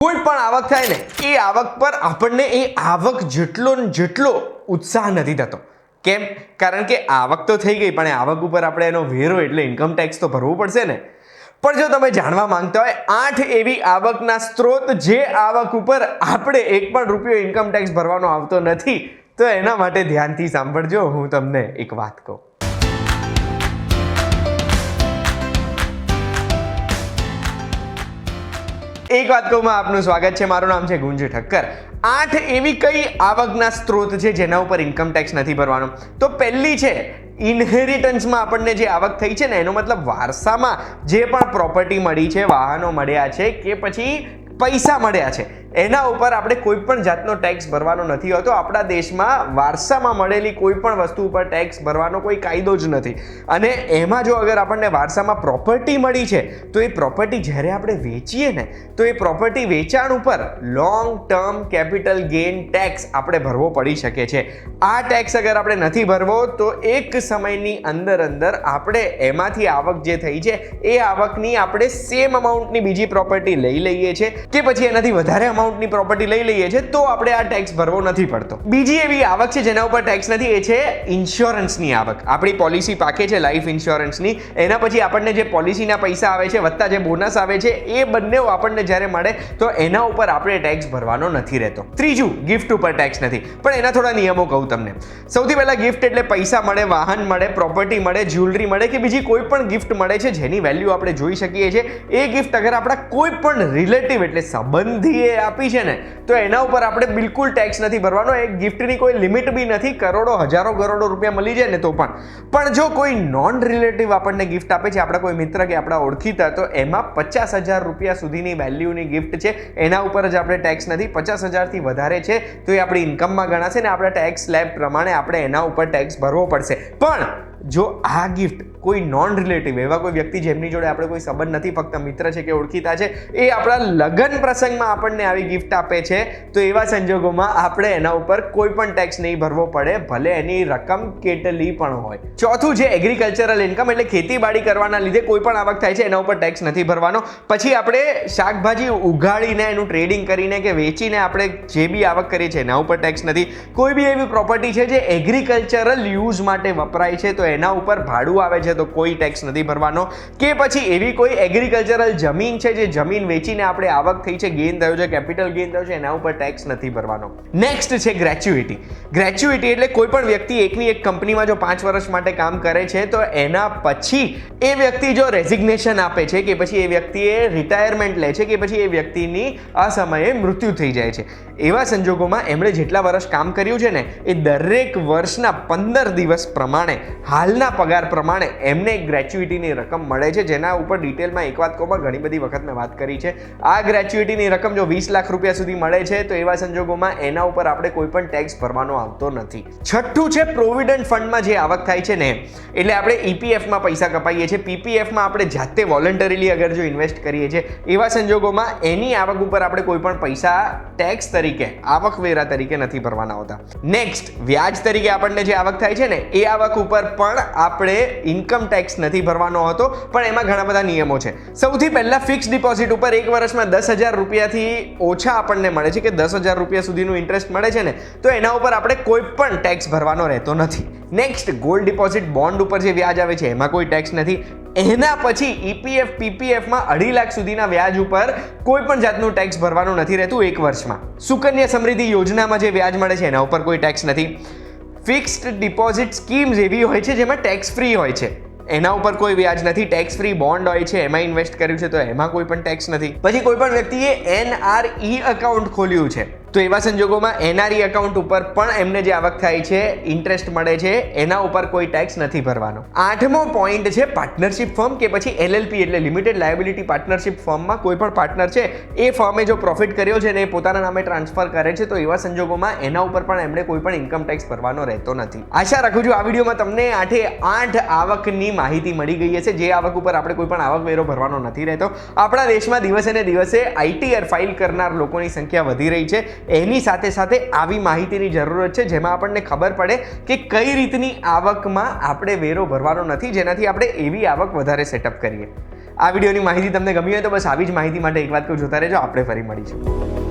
કોઈ પણ આવક થાય ને એ આવક પર આપણને એ આવક જેટલો ને જેટલો ઉત્સાહ નથી થતો. કેમ? કારણ કે આવક તો થઈ ગઈ, પણ આવક ઉપર આપણે એનો વેરો એટલે ઇન્કમ ટેક્સ તો ભરવું પડશે ને. પણ જો તમે જાણવા માંગતા હોય 8 એવી આવકના સ્ત્રોત જે આવક ઉપર આપણે એક પણ રૂપિયો ઇન્કમ ટેક્સ ભરવાનો આવતો નથી, તો એના માટે ધ્યાનથી સાંભળજો. હું તમને એક વાત કહું. એક વાત કહું, આપનું સ્વાગત છે. મારું નામ છે ગુંજ ઠક્કર. 8 એવી કઈ આવકના સ્ત્રોત છે જેના ઉપર ઇન્કમ ટેક્સ નથી ભરવાનો? તો પહેલી છે ઇનહેરિટન્સમાં આપણને જે આવક થઈ છે ને, એનો મતલબ વારસામાં જે પણ પ્રોપર્ટી મળી છે, વાહનો મળ્યા છે કે પછી પૈસા મળ્યા છે, એના ઉપર આપણે કોઈ પણ જાતનો ટેક્સ ભરવાનો નથી હોતો. આપણા દેશમાં વારસામાં મળેલી કોઈ પણ વસ્તુ ઉપર ટેક્સ ભરવાનો કોઈ કાયદો જ નથી. અને એમાં જો અગર આપણને વારસામાં પ્રોપર્ટી મળી છે, તો એ પ્રોપર્ટી જ્યારે આપણે વેચીએ ને, તો એ પ્રોપર્ટી વેચાણ ઉપર long term capital gain tax આપણે ભરવો પડી શકે છે. આ ટેક્સ અગર આપણે નથી ભરવો, તો એક સમયની અંદર આપણે એમાંથી આવક જે થઈ છે એ આવકની આપણે સેમ અમાઉન્ટની બીજી પ્રોપર્ટી લઈ લઈએ છીએ કે પછી એનાથી વધારે અમાઉન્ટની પ્રોપર્ટી લઈ લઈએ છીએ, તો આપણે આ ટેક્સ ભરવો નથી પડતો. બીજી એવી આવક છે જેના ઉપર ટેક્સ નથી, એ છે ઇન્સ્યોરન્સની આવક. આપણી પોલિસી પાકે છે લાઈફ ઇન્સ્યોરન્સની, એના પછી આપણને જે પોલિસીના પૈસા આવે છે વત્તા જે બોનસ આવે છે, એ બંને આપણને જ્યારે મળે તો એના ઉપર આપણે ટેક્સ ભરવાનો નથી રહેતો. ત્રીજું, ગિફ્ટ ઉપર ટેક્સ નથી. પણ એના થોડા નિયમો કહું તમને. સૌથી પહેલા, ગિફ્ટ એટલે પૈસા મળે, વાહન મળે, પ્રોપર્ટી મળે, જ્વેલરી મળે કે બીજી કોઈ પણ ગિફ્ટ મળે છે જેની વેલ્યુ આપણે જોઈ શકીએ છીએ. એ ગિફ્ટ અગર આપણા કોઈ પણ રિલેટિવ એટલે સંબંધીએ આપી છે ને, તો એના ઉપર આપણે બિલકુલ ટેક્સ નથી ભરવાનો. એ ગિફ્ટની કોઈ લિમિટ બી નથી. કરોડો હજારો કરોડો રૂપિયા મળી જાય ને તો પણ જો કોઈ નોન રિલેટિવ આપણને ગિફ્ટ આપે છે, આપણા કોઈ મિત્ર કે આપણા ઓળખીતા, તો એમાં 50,000 રૂપિયા સુધીની વેલ્યુની ગિફ્ટ છે, એના ઉપર જ આપણે ટેક્સ નથી. 50,000 થી વધારે છે તો એ આપણી ઇન્કમમાં ગણાશે ને આપણા ટેક્સ સ્લેબ પ્રમાણે આપણે એના ઉપર ટેક્સ ભરવો પડશે. પણ જો આ ગિફ્ટ કોઈ નોન રિલેટિવ, એવા કોઈ વ્યક્તિ જેમની જોડે આપણે કોઈ સંબંધ નથી, ફક્ત મિત્ર છે કે ઓળખીતા છે, એ આપણા લગ્ન પ્રસંગમાં આપણને આવી ગિફ્ટ આપે છે, તો એવા સંજોગોમાં આપણે એના ઉપર કોઈ પણ ટેક્સ નહીં ભરવો પડે, ભલે એની રકમ કેટલી પણ હોય. ચોથું છે એગ્રીકલ્ચરલ ઇન્કમ, એટલે ખેતીવાડી કરવાના લીધે કોઈ પણ આવક થાય છે એના ઉપર ટેક્સ નથી ભરવાનો. પછી આપણે શાકભાજી ઉગાડીને એનું ટ્રેડિંગ કરીને કે વેચીને આપણે જે બી આવક કરીએ છીએ એના ઉપર ટેક્સ નથી. કોઈ બી એવી પ્રોપર્ટી છે જે એગ્રીકલ્ચરલ યુઝ માટે વપરાય છે, તો એના ઉપર ભાડું આવે છે તો કોઈ ટેક્સ નથી ભરવાનો. કે પછી એવી કોઈ એગ્રીકલ્ચરલ જમીન છે જે જમીન વેચીને આપણે આવક થઈ છે, ગેઇન થયો છે, કેપિટલ ગેઇન થયો છે, એના ઉપર ટેક્સ નથી ભરવાનો. નેક્સ્ટ છે ગ્રેચ્યુઇટી. ગ્રેચ્યુઇટી એટલે કોઈ પણ વ્યક્તિ એકની એક કંપનીમાં જો 5 વર્ષ માટે કામ કરે છે, તો એના પછી એ વ્યક્તિ જો રેઝિગ્નેશન આપે છે કે પછી એ વ્યક્તિએ રિટાયરમેન્ટ લે છે કે પછી એ વ્યક્તિની આ સમયે મૃત્યુ થઈ જાય છે, એવા સંજોગોમાં એમણે જેટલા વર્ષ કામ કર્યું છે ને, એ દરેક વર્ષના 15 દિવસ પ્રમાણે હાલના પગાર પ્રમાણે એમને એક ગ્રેચ્યુઇટીની રકમ મળે છે. જેના ઉપર ડિટેલમાં એક વાત કહું, ઘણી બધી વખત મેં વાત કરી છે. આ ગ્રેચ્યુઇટીની રકમ જો 20 લાખ રૂપિયા સુધી મળે છે, તો એવા સંજોગોમાં એના ઉપર આપણે કોઈ પણ ટેક્સ ભરવાનો આવતો નથી. છઠ્ઠું છે પ્રોવિડન્ટ ફંડમાં જે આવક થાય છે ને, એટલે આપણે ઈપીએફમાં પૈસા કપાઈએ છીએ, પીપીએફમાં આપણે જાતે વોલન્ટરીલી અગર જો ઇન્વેસ્ટ કરીએ છીએ, એવા સંજોગોમાં એની આવક ઉપર આપણે કોઈ પણ પૈસા ટેક્સ તરીકે, આવકવેરા તરીકે નથી ભરવાના હોતા. નેક્સ્ટ, વ્યાજ તરીકે આપણને જે આવક થાય છે ને, એ આવક ઉપર પણ આપણે ઇન્કમ ટેક્સ નથી ભરવાનો હતો. પણ એમાં ઘણા બધા નિયમો છે. સૌથી પહેલા, ફિક્સ ડિપોઝિટ ઉપર એક વર્ષમાં 10,000 રૂપિયાથી ઓછા આપણને મળે છે કે 10,000 રૂપિયા સુધીનું ઇન્ટરેસ્ટ મળે છે ને, તો એના ઉપર આપણે કોઈ પણ ટેક્સ ભરવાનો રહેતો નથી. નેક્સ્ટ, ગોલ્ડ ડિપોઝિટ બોન્ડ ઉપર જે વ્યાજ આવે છે એમાં કોઈ ટેક્સ નથી. એના પછી ઈપીએફ પીપીએફમાં 2.5 લાખ સુધીના વ્યાજ ઉપર કોઈ પણ જાતનું ટેક્સ ભરવાનું નથી રહેતું એક વર્ષમાં. સુકન્યા સમૃદ્ધિ યોજનામાં જે વ્યાજ મળે છે એના ઉપર કોઈ ટેક્સ નથી. ફિક્સ્ડ ડિપોઝિટ સ્કીમ્સ એવી હોય છે જેમાં ટેક્સ ફ્રી હોય છે, એના ઉપર કોઈ વ્યાજ નથી. ટેક્સ ફ્રી બોન્ડ હોય છે, એમાં ઇન્વેસ્ટ કર્યું છે તો એમાં કોઈ પણ ટેક્સ નથી. પછી કોઈ પણ વ્યક્તિએ એનઆરઈ અકાઉન્ટ ખોલ્યું છે, તો એવા સંજોગોમાં એનઆરઈ અકાઉન્ટ ઉપર પણ એમને જે આવક થાય છે, ઇન્ટરેસ્ટ મળે છે, એના ઉપર કોઈ ટેક્સ નથી ભરવાનો. 8મો પોઈન્ટ છે પાર્ટનરશિપ ફર્મ કે પછી એલએલપી એટલે લિમિટેડ લાયબિલિટી પાર્ટનરશિપ ફર્મમાં કોઈ પણ પાર્ટનર છે, એ ફર્મે જો પ્રોફિટ કર્યો છે ને એ પોતાના નામે ટ્રાન્સફર કરે છે, તો એવા સંજોગોમાં એના ઉપર પણ એમને કોઈ પણ ઇન્કમ ટેક્સ ભરવાનો રહેતો નથી. આશા રાખું છું આ વિડીયોમાં તમને 8 આવકની માહિતી મળી ગઈ હશે, જે આવક ઉપર આપણે કોઈ પણ આવકવેરો ભરવાનો નથી રહેતો. આપણા દેશમાં દિવસે ને દિવસે આઈટીઆર ફાઇલ કરનાર લોકોની સંખ્યા વધી રહી છે. એની સાથે સાથે આવી માહિતીની જરૂરત છે જેમાં આપણને ખબર પડે કે કઈ રીતની આવકમાં આપણે વેરો ભરવાનો નથી, જેનાથી આપણે એવી આવક વધારે સેટઅપ કરીએ. આ વિડીયોની માહિતી તમને ગમી હોય તો બસ આવી જ માહિતી માટે એક વાત કહું, જોતા રહેજો, આપણે ફરી મળીશું.